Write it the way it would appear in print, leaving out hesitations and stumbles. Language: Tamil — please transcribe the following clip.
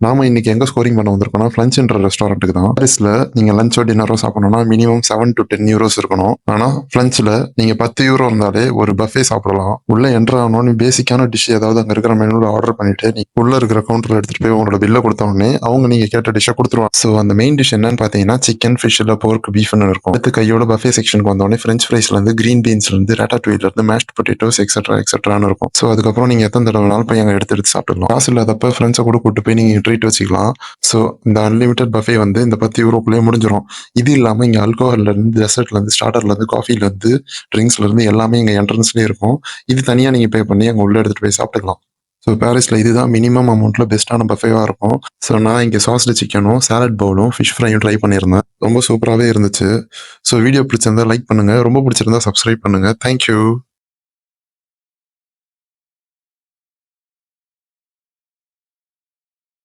நாம இன்னைக்கு எங்க ஸ்கோரிங் பண்ண வந்திருக்கோம்னா ஃப்ளன்ச்ன்ற ரெஸ்டாரண்ட்டுக்கு தான். பாரிஸ்ல நீங்க லஞ்சோ டின்னரோ சாப்பிடணும்னா மினிமம் 7 to 10 யூரோஸ் இருக்கணும். ஆனா ஃப்ளன்ச்ல நீங்க 10 யூரோ இருந்தாலே ஒரு பஃபே சாப்பிடலாம். உள்ள என்டர் ஆகணும், பேசிக்கான டிஷ் ஏதாவது அங்க இருக்கிற மெனுல ஆர்டர் பண்ணிட்டு நீ உள்ள இருக்கிற கவுண்டர்ல எடுத்துட்டு போய் உங்களோட பில்ல கொடுத்த உடனே அவங்க நீங்க கேட்ட டிஷ்ஷை கொடுத்துருவாங்க. ஸோ அந்த மெயின் டிஷ் என்னன்னு பாத்தீங்கன்னா சிக்கன், ஃபிஷ் இல்ல போர்க், பீஃப்னு இருக்கும். அடுத்து கையோட பஃபே செக்ஷனுக்கு வந்தோடனே ஃப்ரெஞ்ச் ஃப்ரைஸ்ல இருந்து, கிரீன் பீன்ஸ்ல இருந்து, ரேட்டாட்யூல இருந்து, மேஷ்ட் பொட்டேட்டோஸ் எக்ஸெட்ரான்னு இருக்கும். ஸோ அதுக்கப்புறம் நீங்க எத்தனை தடவைனாலும் போய் அங்க எடுத்து சாப்பிட்டுக்கலாம். காசு இல்லாதப்ப ஃப்ரெண்ட்ஸை கூட கூட்டு போய் நீங்க ட்ரீட் வச்சுக்கலாம். ஸோ இந்த அன்லிமிட்டட் பஃபே வந்து இந்த 10 யூரோக்குள்ளேயே முடிஞ்சிடும். இது இல்லாமல் இங்கே ஆல்கோஹால்லேருந்து, டெசர்ட்லேருந்து, ஸ்டார்டர்லேருந்து, காஃபிலேருந்து, ட்ரிங்க்ஸ்லேருந்து எல்லாமே இங்கே என்ட்ரன்ஸ்லேயே இருக்கும். இது தனியாக நீங்கள் பே பண்ணி அங்கே உள்ளே எடுத்துகிட்டு போய் சாப்பிட்டுக்கலாம். ஸோ பாரிஸில் இதுதான் மினிமம் அமௌண்ட்டில் பெஸ்ட்டான பஃபேவாக இருக்கும். ஸோ நான் இங்கே சாஸ்டு சிக்கனும், சாலட் பவுலும், ஃபிஷ் ஃப்ரையும் ட்ரை பண்ணியிருந்தேன். ரொம்ப சூப்பராகவே இருந்துச்சு. ஸோ வீடியோ பிடிச்சிருந்தா லைக் பண்ணுங்கள், ரொம்ப பிடிச்சிருந்தா சப்ஸ்கிரைப் பண்ணுங்கள். தேங்க்யூ.